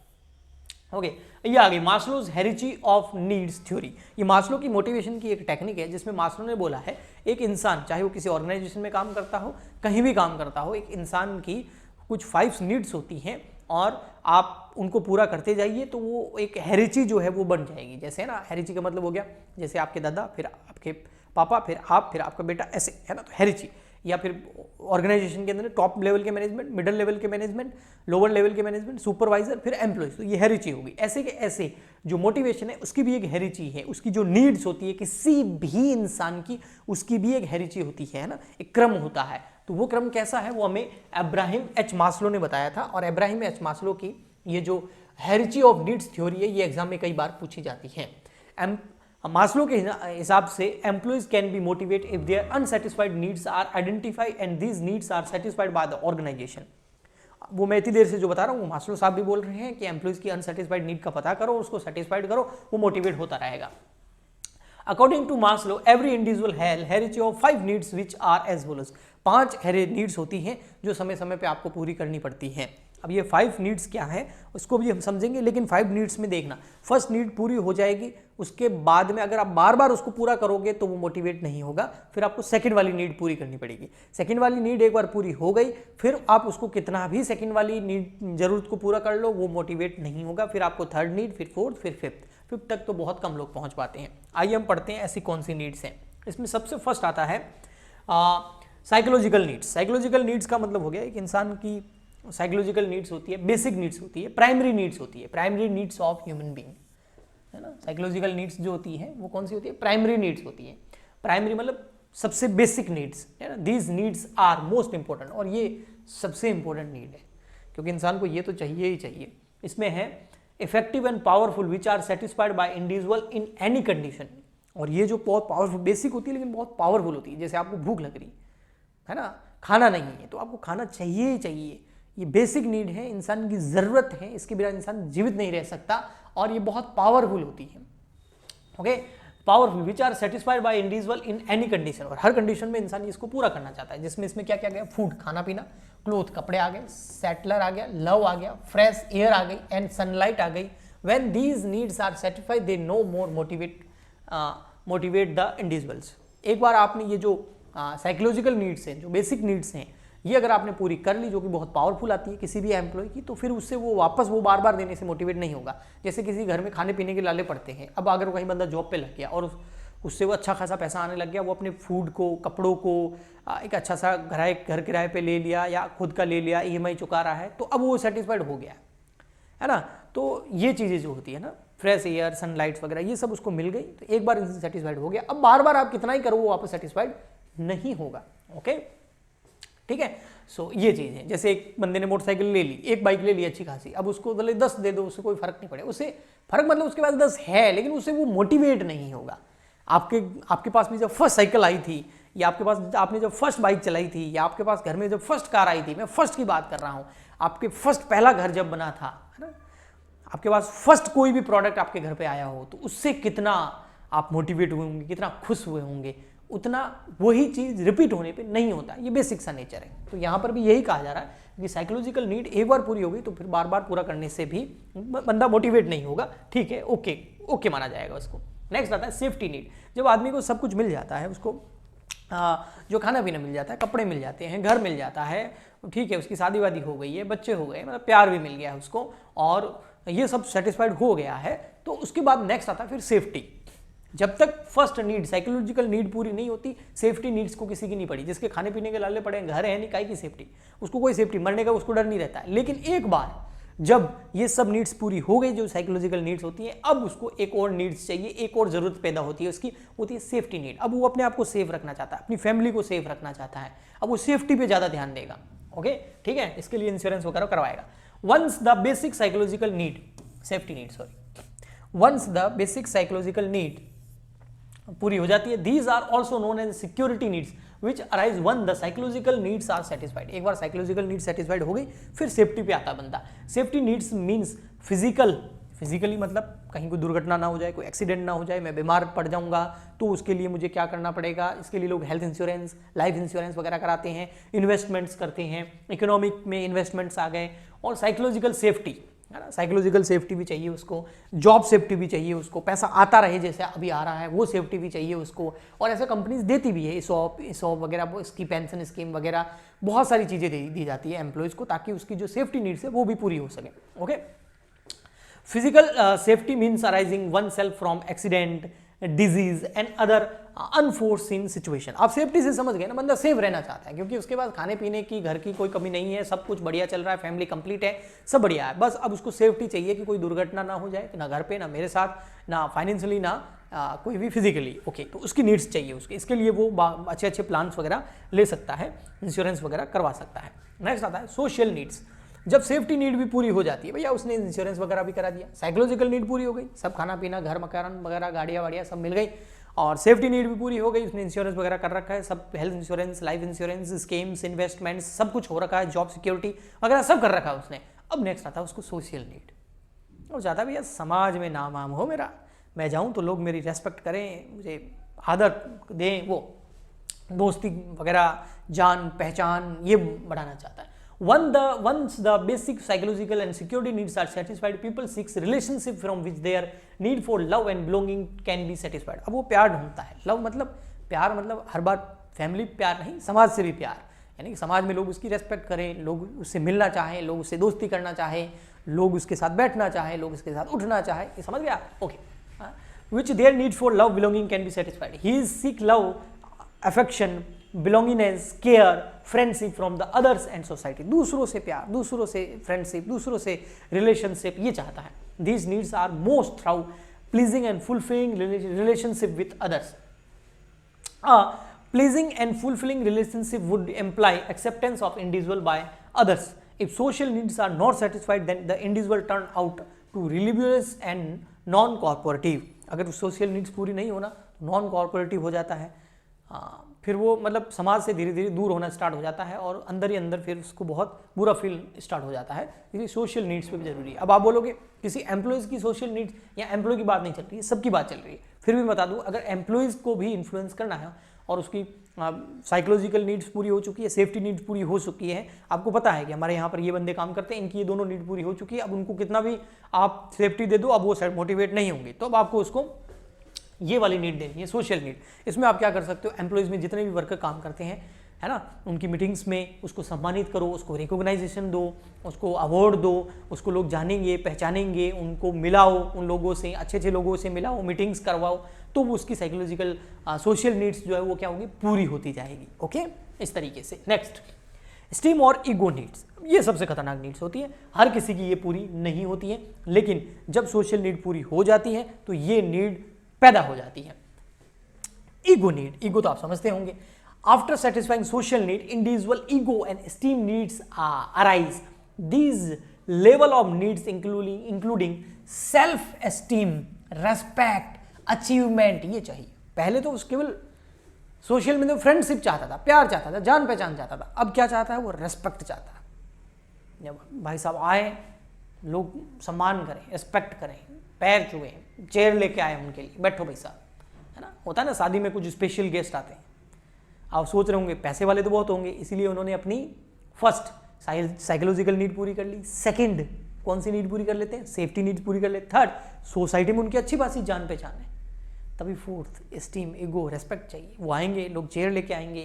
ओके, ये आ गई मास्लोज हेरिची ऑफ नीड्स थ्योरी। ये मास्लो की मोटिवेशन की एक टेक्निक है, जिसमें मास्लो ने बोला है एक इंसान, चाहे वो किसी ऑर्गेनाइजेशन में काम करता हो, कहीं भी काम करता हो, एक इंसान की कुछ 5 नीड्स होती हैं और आप उनको पूरा करते जाइए तो वो एक हेरिची जो है वो बन जाएगी। जैसे ना, हेरिची का मतलब हो गया जैसे आपके दादा, फिर आपके पापा, फिर आप, फिर आपका बेटा, ऐसे है ना, तो हेरिची। या फिर ऑर्गेनाइजेशन के अंदर टॉप लेवल के मैनेजमेंट, मिडिल लेवल के मैनेजमेंट, लोअर लेवल के मैनेजमेंट, सुपरवाइजर, फिर एम्प्लॉइज, तो ये हेरिची होगी। ऐसे के ऐसे जो मोटिवेशन है उसकी भी एक हेरिची है, उसकी जो नीड्स होती है किसी भी इंसान की, उसकी भी एक हेरिची होती है ना, एक क्रम होता है। तो वो क्रम कैसा है वो हमें अब्राहम एच मास्लो ने बताया था, और अब्राहम एच मास्लो की ये जो हेरिची ऑफ नीड्स थ्योरी है ये एग्जाम में कई बार पूछी जाती है। मास्लो के हिसाब से employees can be motivate if their unsatisfied needs are identified and these needs are satisfied by the organisation. वो मैं इतनी देर से जो बता रहा हूँ वो मास्लो साहब भी बोल रहे हैं कि एम्प्लॉइज की अनसेटिस्फाइड नीड का पता करो, उसको सेटिस्फाइड करो, वो मोटिवेट होता रहेगा। According to Maslow every individual has hierarchy of 5 needs which are as follows. 5 needs होती हैं जो समय समय पे आपको पूरी करनी पड़ती हैं। अब ये 5 नीड्स क्या है उसको भी हम समझेंगे, लेकिन 5 नीड्स में देखना, फर्स्ट नीड पूरी हो जाएगी, उसके बाद में अगर आप बार बार उसको पूरा करोगे तो वो मोटिवेट नहीं होगा, फिर आपको सेकंड वाली नीड पूरी करनी पड़ेगी। सेकंड वाली नीड एक बार पूरी हो गई, फिर आप उसको कितना भी सेकंड वाली नीड जरूरत को पूरा कर लो, वो मोटिवेट नहीं होगा, फिर आपको थर्ड नीड, फिर फोर्थ, फिर फिफ्थ तक तो बहुत कम लोग पहुंच पाते हैं। आइए हम पढ़ते हैं ऐसी कौन सी नीड्स हैं। इसमें सबसे फर्स्ट आता है साइकोलॉजिकल नीड्स। साइकोलॉजिकल नीड्स का मतलब हो गया एक इंसान की साइकोलॉजिकल नीड्स होती है, बेसिक नीड्स होती है, प्राइमरी नीड्स होती है, primary needs of human being, है ना। साइकोलॉजिकल नीड्स जो होती है वो कौन सी होती है, प्राइमरी नीड्स होती है। प्राइमरी मतलब सबसे बेसिक नीड्स, है ना। These needs are most important, और ये सबसे इंपॉर्टेंट नीड है क्योंकि इंसान को ये तो चाहिए ही चाहिए। इसमें है effective and powerful which are satisfied by individual in any condition, और ये जो बहुत पावरफुल बेसिक होती है लेकिन बहुत पावरफुल होती है। जैसे आपको भूख लग रही है ना, खाना नहीं है तो आपको खाना चाहिए ही चाहिए, ये बेसिक नीड है, इंसान की ज़रूरत है, इसके बिना इंसान जीवित नहीं रह सकता, और ये बहुत पावरफुल होती है। Okay, powerful which are satisfied by individual in any condition, और हर कंडीशन में इंसान इसको पूरा करना चाहता है। जिसमें इसमें क्या क्या गया, फूड खाना पीना, क्लोथ कपड़े आ गए, सेटलर आ गया, लव आ गया, फ्रेश एयर आ गई, एंड सनलाइट आ गई। When these needs are satisfied they no more motivate the individuals. एक बार आपने ये जो साइकोलॉजिकल नीड्स हैं, जो बेसिक नीड्स हैं, ये अगर आपने पूरी कर ली, जो कि बहुत पावरफुल आती है किसी भी एम्प्लॉय की, तो फिर उससे वो वापस वो बार बार देने से मोटिवेट नहीं होगा। जैसे किसी घर में खाने पीने के लाले पड़ते हैं, अब अगर कहीं बंदा जॉब पे लग गया और उससे वो अच्छा खासा पैसा आने लग गया, वो अपने फूड को, कपड़ों को, एक अच्छा सा घर किराए पे ले लिया या खुद का ले लिया, EMI चुका रहा है, तो अब वो सेटिस्फाइड हो गया, है ना। तो ये चीज़ें जो होती है ना, फ्रेश एयर, सनलाइट्स वगैरह, ये सब उसको मिल गई, तो एक बार इनसे सेटिस्फाइड हो गया। अब बार बार आप कितना ही करो वो वापस सेटिस्फाइड नहीं होगा। ओके, ठीक है। सो ये चीज़ है, जैसे एक बंदे ने मोटरसाइकिल ले ली, एक बाइक ले ली अच्छी खासी, अब उसको भले 10 दे दो, उससे कोई फर्क नहीं पड़ेगा, उससे फर्क मतलब उसके पास 10 है लेकिन उससे वो मोटिवेट नहीं होगा। आपके पास भी जब फर्स्ट साइकिल आई थी, या आपके पास आपने जब फर्स्ट बाइक चलाई थी, या आपके पास घर में जब फर्स्ट कार आई थी, मैं फर्स्ट की बात कर रहा हूँ, आपके फर्स्ट पहला घर जब बना था, है ना, आपके पास फर्स्ट कोई भी प्रोडक्ट आपके घर पे आया हो, तो उससे कितना आप मोटिवेट हुए होंगे, कितना खुश हुए होंगे, उतना वही चीज़ रिपीट होने पे नहीं होता। ये बेसिक सा नेचर है। तो यहाँ पर भी यही कहा जा रहा है कि साइकोलॉजिकल नीड एक बार पूरी हो गई तो फिर बार बार पूरा करने से भी बंदा मोटिवेट नहीं होगा, ठीक है, ओके माना जाएगा उसको। नेक्स्ट आता है सेफ्टी नीड। जब आदमी को सब कुछ मिल जाता है, उसको जो खाना पीना मिल जाता है, कपड़े मिल जाते हैं, घर मिल जाता है, ठीक है, उसकी शादी वादी हो गई है, बच्चे हो गए, मतलब प्यार भी मिल गया है उसको, और ये सब सेटिस्फाइड हो गया है, तो उसके बाद नेक्स्ट आता है फिर सेफ्टी। जब तक फर्स्ट नीड साइकोलॉजिकल नीड पूरी नहीं होती, सेफ्टी नीड्स को किसी की नहीं पड़ी। जिसके खाने पीने के लाले पड़े, घर है नहीं, काहे की सेफ्टी, उसको कोई सेफ्टी, मरने का उसको डर नहीं रहता है। लेकिन एक बार जब ये सब नीड्स पूरी हो गई, जो साइकोलॉजिकल नीड्स होती हैं, अब उसको एक और नीड्स चाहिए, एक और जरूरत पैदा होती है, उसकी होती है सेफ्टी नीड। अब वो अपने आप को सेफ रखना चाहता है, अपनी फैमिली को सेफ रखना चाहता है, अब वो सेफ्टी पे ज्यादा ध्यान देगा। ओके, ठीक है, इसके लिए इंश्योरेंस वगैरह करवाएगा। Once the basic psychological need, safety need sorry, once the basic psychological need पूरी हो जाती है, these are also known as security needs which arise one the psychological needs are satisfied. एक बार साइकोलॉजिकल नीड सेटिस्फाइड हो गई, फिर safety पे आता बंदा। सेफ्टी नीड्स मीन्स फिजिकली मतलब कहीं कोई दुर्घटना ना हो जाए, कोई एक्सीडेंट ना हो जाए, मैं बीमार पड़ जाऊंगा तो उसके लिए मुझे क्या करना पड़ेगा। इसके लिए लोग हेल्थ इंश्योरेंस, लाइफ इंश्योरेंस वगैरह कराते हैं, इन्वेस्टमेंट्स करते हैं, इकोनॉमिक में इन्वेस्टमेंट्स आ गए, और साइकोलॉजिकल सेफ्टी, है ना, साइकोलॉजिकल सेफ्टी भी चाहिए उसको, जॉब सेफ्टी भी चाहिए उसको, पैसा आता रहे जैसे अभी आ रहा है वो सेफ्टी भी चाहिए उसको। और ऐसे कंपनीज देती भी है, इसॉप वगैरह, इसकी पेंशन स्कीम वगैरह, बहुत सारी चीज़ें दी जाती है एम्प्लॉयज़ को, ताकि उसकी जो सेफ्टी नीड्स है वो भी पूरी हो सके। Okay, physical safety means arising one self from accident, disease and other unforeseen situation. आप सेफ्टी से समझ गए ना, बंदा सेफ रहना चाहता है क्योंकि उसके पास खाने पीने की, घर की कोई कमी नहीं है, सब कुछ बढ़िया चल रहा है, फैमिली कंप्लीट है, सब बढ़िया है, बस अब उसको सेफ्टी चाहिए कि कोई दुर्घटना ना हो जाए, ना घर पे, ना मेरे साथ, ना फाइनेंशियली, ना कोई भी फिजिकली। ओके, तो उसकी नीड्स चाहिए उसके, इसके लिए वो अच्छे अच्छे प्लान्स वगैरह ले सकता है, इंश्योरेंस वगैरह करवा सकता है। नेक्स्ट आता है सोशल नीड्स। जब सेफ्टी नीड भी पूरी हो जाती है, भैया उसने इंश्योरेंस वगैरह भी करा दिया, साइकोलॉजिकल नीड पूरी हो गई, सब खाना पीना, घर मकान वगैरह, गाड़ियाँ वाड़ियाँ सब मिल गई, और सेफ्टी नीड भी पूरी हो गई, उसने इंश्योरेंस वगैरह कर रखा है, सब health insurance, life insurance, schemes, investments सब कुछ हो रखा है, जॉब सिक्योरिटी वगैरह सब कर रखा है उसने। अब नेक्स्ट आता है उसको सोशल नीड। और ज़्यादा भैया समाज में नाम वाम हो मेरा, मैं जाऊँ तो लोग मेरी रेस्पेक्ट करें, मुझे आदर दें, वो दोस्ती वगैरह, जान पहचान, ये बढ़ाना चाहता है। Once the basic psychological and security needs are satisfied, people seeks relationship from which their need for love and belonging can be satisfied. अब वो प्यार ढूंढता है। लव मतलब प्यार, मतलब हर बार फैमिली प्यार नहीं, समाज से भी प्यार, यानी कि समाज में लोग उसकी रेस्पेक्ट करें, लोग उससे मिलना चाहें, लोग उससे दोस्ती करना चाहें, लोग उसके साथ बैठना चाहें, लोग उसके साथ उठना चाहें, ये समझ गया? Okay, which their need for love belonging can be satisfied. He seek love, affection, belongingness, care, friendship from the others and society. दूसरों से प्यार, दूसरों से फ्रेंडशिप, दूसरों से रिलेशनशिप, ये चाहता है। These needs are most through pleasing and fulfilling relationship with others. Pleasing and fulfilling relationship would imply acceptance of individual by others. If social needs are not satisfied then the individual turn out to religious and non corporative. अगर social needs पूरी नहीं होना, non corporative हो जाता है, फिर वो मतलब समाज से धीरे धीरे दूर होना स्टार्ट हो जाता है, और अंदर ही अंदर फिर उसको बहुत बुरा फील स्टार्ट हो जाता है। इसलिए सोशल नीड्स पे भी जरूरी है। अब आप बोलोगे किसी एम्प्लॉयज़ की सोशल नीड्स या एम्प्लॉय की बात नहीं चल रही है, सबकी बात चल रही है। फिर भी बता दूं, अगर एम्प्लॉयज़ को भी इन्फ्लुएंस करना है और उसकी साइकोलॉजिकल नीड्स पूरी हो चुकी है, सेफ्टी नीड्स पूरी हो चुकी है, आपको पता है कि हमारे यहाँ पर ये बंदे काम करते हैं, इनकी ये दोनों नीड पूरी हो चुकी है, अब उनको कितना भी आप सेफ्टी दे दो, अब वो मोटिवेट नहीं होंगे, तो अब आपको उसको ये वाली नीड देनी है, सोशल नीड। इसमें आप क्या कर सकते हो, एम्प्लॉयज़ में जितने भी वर्कर काम करते हैं, है ना, उनकी मीटिंग्स में उसको सम्मानित करो, उसको रिकॉग्नाइजेशन दो, उसको अवार्ड दो, उसको लोग जानेंगे, पहचानेंगे, उनको मिलाओ, उन लोगों से, अच्छे अच्छे लोगों से मिलाओ, मीटिंग्स करवाओ, तो वो उसकी साइकोलॉजिकल सोशल नीड्स जो है वो क्या होगी, पूरी होती जाएगी। ओके, इस तरीके से। नेक्स्ट, स्टीम और ईगो नीड्स। ये सबसे खतरनाक नीड्स होती है, हर किसी की ये पूरी नहीं होती है, लेकिन जब सोशल नीड पूरी हो जाती है तो ये नीड पैदा हो जाती है। ईगो नीड, ईगो तो आप समझते होंगे, After satisfying social need, individual ego and esteem needs arise. These level of needs including self-esteem, respect, achievement, ये चाहिए। पहले तो केवल सोशल में फ्रेंडशिप चाहता था, प्यार चाहता था, जान पहचान चाहता था, अब क्या चाहता है वो रेस्पेक्ट चाहता है। जब भाई साहब आए, लोग सम्मान करें, रेस्पेक्ट करें, पैर छुए, चेयर लेके आए उनके लिए, बैठो भाई साहब, है ना। होता है ना शादी में कुछ स्पेशल गेस्ट आते हैं, आप सोच रहे होंगे पैसे वाले तो बहुत होंगे, इसीलिए उन्होंने अपनी फर्स्ट साइकोलॉजिकल नीड पूरी कर ली, सेकंड कौन सी नीड पूरी कर लेते हैं, सेफ्टी नीड पूरी कर लेते, थर्ड सोसाइटी में उनकी अच्छी खासी जान पहचान है, तभी फोर्थ एस्टीम, ईगो, रेस्पेक्ट चाहिए। वो आएंगे, लोग चेयर लेके आएंगे,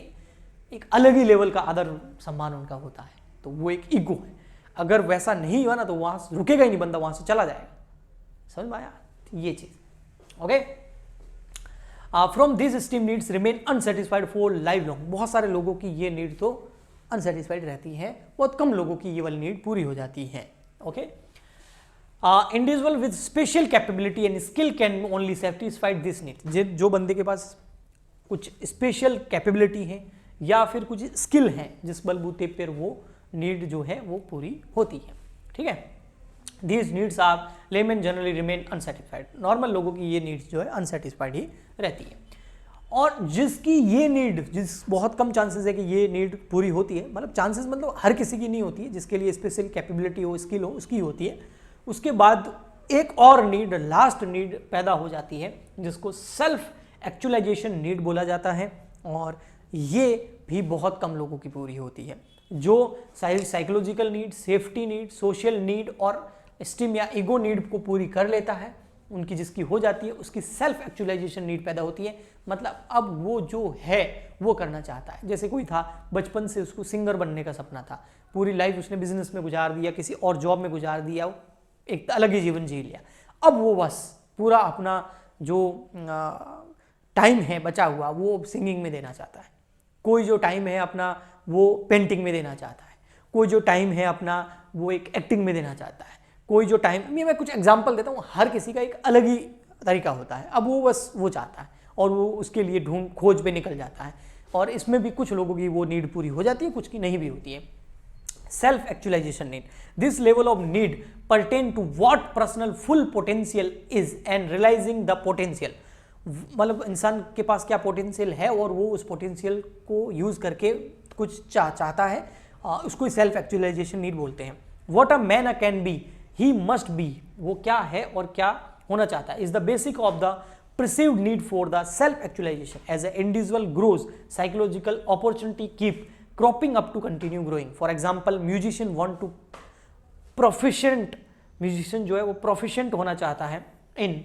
एक अलग ही लेवल का आदर सम्मान उनका होता है, तो वो एक ईगो है। अगर वैसा नहीं हुआ ना तो वहां से रुकेगा ही नहीं बंदा, वहां से चला जाएगा। समझ में आया ये चीज? Okay. From this esteem needs remain unsatisfied for life long. बहुत सारे लोगों की ये नीड तो अनसेटिस्फाइड रहती है, बहुत कम लोगों की ये वाली नीड पूरी हो जाती है। Okay. Individual with special capability and skill can only satisfied this need. जो बंदे के पास कुछ स्पेशल कैपेबिलिटी है या फिर कुछ स्किल है जिस बलबूते पर वो नीड जो है वो पूरी होती है। ठीक है। These needs are laymen generally remain unsatisfied. Normal लोगों की ये नीड्स जो है अनसेटिस्फाइड ही रहती है। और जिसकी ये नीड, बहुत कम चांसेस है कि ये नीड पूरी होती है, मतलब चांसेस मतलब हर किसी की नहीं होती है, जिसके लिए स्पेशल कैपेबिलिटी हो, स्किल हो, उसकी होती है। उसके बाद एक और नीड, लास्ट नीड पैदा हो जाती है जिसको सेल्फ एक्चुअलाइजेशन नीड बोला जाता है, और ये भी बहुत कम लोगों की पूरी होती है। जो psychological need, safety need, social need और एस्टीम या ईगो नीड को पूरी कर लेता है, उनकी जिसकी हो जाती है, उसकी सेल्फ एक्चुअलाइजेशन नीड पैदा होती है। मतलब अब वो जो है वो करना चाहता है। जैसे कोई था बचपन से उसको सिंगर बनने का सपना था, पूरी लाइफ उसने बिजनेस में गुजार दिया, किसी और जॉब में गुजार दिया, एक अलग ही जीवन जी लिया। अब वो बस पूरा अपना जो टाइम है बचा हुआ वो सिंगिंग में देना चाहता है। कोई जो टाइम है अपना वो पेंटिंग में देना चाहता है, कोई जो टाइम है अपना वो एक एक्टिंग में देना चाहता है, कोई जो टाइम, मैं कुछ एग्जांपल देता हूँ, हर किसी का एक अलग ही तरीका होता है। अब वो बस वो चाहता है और वो उसके लिए खोज पे निकल जाता है, और इसमें भी कुछ लोगों की वो नीड पूरी हो जाती है, कुछ की नहीं भी होती है। Self actualisation need, this level of need pertain to what personal full potential is and realising the potential. मतलब इंसान के पास क्या पोटेंशियल है और वो उस पोटेंशियल को यूज करके कुछ चाहता है, उसको सेल्फ एक्चुअलाइजेशन नीड बोलते हैं। What a man can be he must be, वो क्या है और क्या होना चाहता है, is the basic of the perceived need for the self actualization. As an individual grows, psychological opportunity keep cropping up to continue growing. For example, musician want to proficient, musician जो है वो proficient होना चाहता है in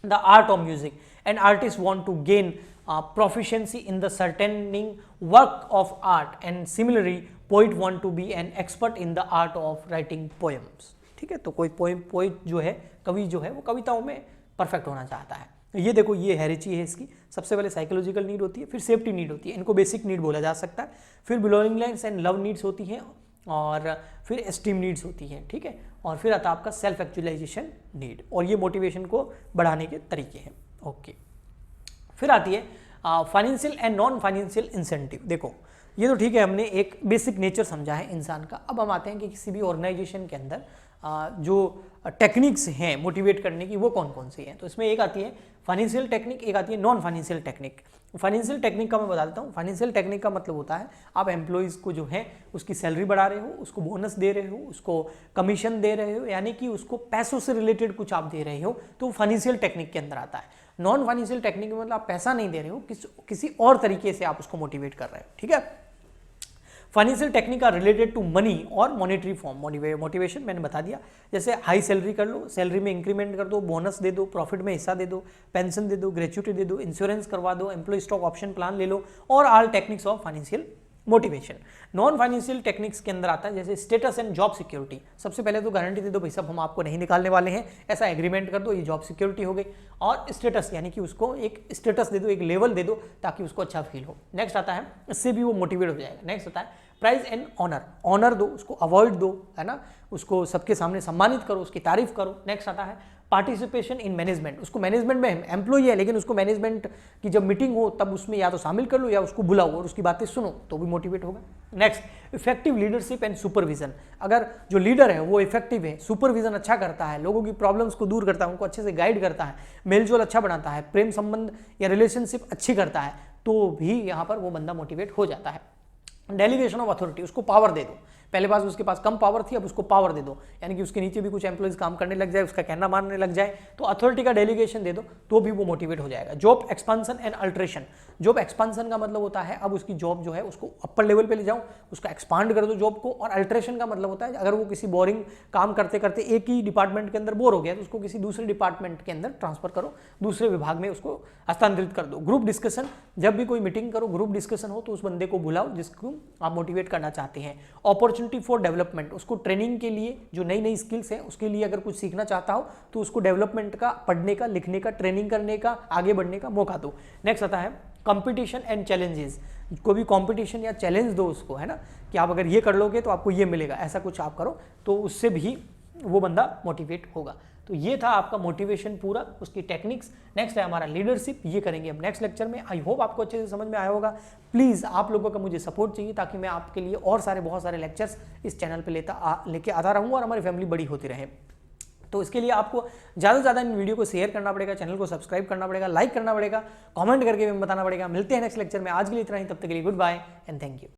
the art of music, and artists want to gain proficiency in the certain work of art, and similarly poet want to be an expert in the art of writing poems. ठीक है, तो कोई poet जो है, कवि जो है वो कविताओं में परफेक्ट होना चाहता है। ये देखो, ये हैरिची है इसकी। सबसे पहले साइकोलॉजिकल नीड होती है, फिर सेफ्टी नीड होती है, इनको बेसिक नीड बोला जा सकता है, फिर बिलोंगिंगनेस एंड लव नीड्स होती हैं, और फिर एस्टीम नीड्स होती हैं। ठीक है, और फिर आता है आपका सेल्फ एक्चुअलाइजेशन नीड, और ये मोटिवेशन को बढ़ाने के तरीके हैं। ओके, फिर आती है financial and non financial incentive. देखो, ये तो ठीक है, हमने एक बेसिक नेचर समझा है इंसान का। अब हम आते हैं कि किसी भी ऑर्गेनाइजेशन के अंदर जो टेक्निक्स हैं मोटिवेट करने की, वो कौन कौन सी हैं। तो इसमें एक आती है फाइनेंशियल टेक्निक, एक आती है non financial technique. Financial technique का मैं बता देता हूँ। फाइनेंशियल टेक्निक का मतलब होता है आप एम्प्लॉइज़ को जो है उसकी सैलरी बढ़ा रहे हो, उसको बोनस दे रहे हो, उसको कमीशन दे रहे हो, यानी कि उसको पैसों से रिलेटेड कुछ आप दे रहे हो, तो फाइनेंशियल टेक्निक के अंदर आता है। नॉन फाइनेंशियल टेक्निक में मतलब आप पैसा नहीं दे रहे हो, किसी और तरीके से आप उसको मोटिवेट कर रहे हो। ठीक है, financial technique are related to money और मॉनेटरी फॉर्म। मोटिवेशन मैंने बता दिया, जैसे हाई सैलरी कर लो, सैलरी में इंक्रीमेंट कर दो, बोनस दे दो, प्रॉफिट में हिस्सा दे दो, पेंशन दे दो, ग्रेच्युटी दे दो, इंश्योरेंस करवा दो, एम्प्लॉय स्टॉक ऑप्शन प्लान ले लो, और all techniques of financial motivation. Non financial techniques के अंदर आता है जैसे स्टेटस एंड जॉब सिक्योरिटी। सबसे पहले तो गारंटी दे दो, भाई साहब हम आपको नहीं निकालने वाले हैं, ऐसा एग्रीमेंट कर दो, ये जॉब सिक्योरिटी हो गई। और स्टेटस यानी कि उसको एक स्टेटस दे दो, एक लेवल दे दो, ताकि उसको अच्छा फील हो। नेक्स्ट आता है, इससे भी वो मोटिवेट हो जाएगा। नेक्स्ट आता है प्राइज एंड ऑनर। ऑनर दो, उसको अवॉइड दो, है ना, उसको सबके सामने सम्मानित करो, उसकी तारीफ करो। नेक्स्ट आता है पार्टिसिपेशन इन मैनेजमेंट, उसको मैनेजमेंट में एम्प्लॉई है लेकिन उसको मैनेजमेंट की जब मीटिंग हो तब उसमें या तो शामिल कर लो या उसको बुलाओ और उसकी बातें सुनो तो भी मोटिवेट होगा। Next, effective leadership and supervision. अगर जो लीडर है वो इफेक्टिव है, सुपरविजन अच्छा करता है, लोगों की प्रॉब्लम्स को दूर करता है, उनको अच्छे से गाइड करता है, मेलजोल अच्छा बनाता है, प्रेम संबंध या रिलेशनशिप अच्छी करता है, तो भी यहाँ पर वो बंदा मोटिवेट हो जाता है। डेलीगेशन ऑफ अथॉरिटी, उसको पावर दे दो। पहले बार उसके पास कम पावर थी, अब उसको पावर दे दो, यानी कि उसके नीचे भी कुछ एम्प्लॉइज काम करने लग जाए, उसका कहना मानने लग जाए, तो अथॉरिटी का डेलीगेशन दे दो तो भी वो मोटिवेट हो जाएगा। Job expansion and alteration. Job expansion का मतलब होता है अब उसकी जॉब जो है उसको अपर लेवल पे ले जाओ, उसका एक्सपांड कर दो जॉब को। और अल्ट्रेशन का मतलब होता है अगर वो किसी बोरिंग काम करते करते एक ही डिपार्टमेंट के अंदर बोर हो गया तो उसको किसी दूसरे डिपार्टमेंट के अंदर ट्रांसफर करो, दूसरे विभाग में उसको हस्तांतरित कर दो। ग्रुप डिस्कशन, जब भी कोई मीटिंग करो, ग्रुप डिस्कशन हो तो उस बंदे को बुलाओ जिसको आप मोटिवेट करना चाहते हैं। अपॉर्चुनिटी फॉर डेवलपमेंट, उसको ट्रेनिंग के लिए जो नई नई स्किल्स है उसके लिए अगर कुछ सीखना चाहता हो तो उसको डेवलपमेंट का, पढ़ने का, लिखने का, ट्रेनिंग करने का, आगे बढ़ने का मौका दो। नेक्स्ट आता है कंपटीशन एंड चैलेंजेस। कोई भी कंपटीशन या चैलेंज दो उसको, है ना, कि आप अगर ये कर लोगे तो आपको ये मिलेगा, ऐसा कुछ आप करो तो उससे भी वो बंदा मोटिवेट होगा। तो ये था आपका मोटिवेशन पूरा, उसकी टेक्निक्स। नेक्स्ट है हमारा लीडरशिप, ये करेंगे हम नेक्स्ट लेक्चर में। आई होप आपको अच्छे से समझ में आया होगा। प्लीज़ आप लोगों का मुझे सपोर्ट चाहिए ताकि मैं आपके लिए और बहुत सारे लेक्चर्स इस चैनल पे लेके आता रहूँ और हमारी फैमिली बड़ी होती रहे। तो इसके लिए आपको ज़्यादा से ज़्यादा इन वीडियो को शेयर करना पड़ेगा, चैनल को सब्सक्राइब करना पड़ेगा, लाइक करना पड़ेगा, कमेंट करके भी बताना पड़ेगा। मिलते हैं नेक्स्ट लेक्चर में, आज के लिए इतना ही, तब तक के लिए goodbye and thank you.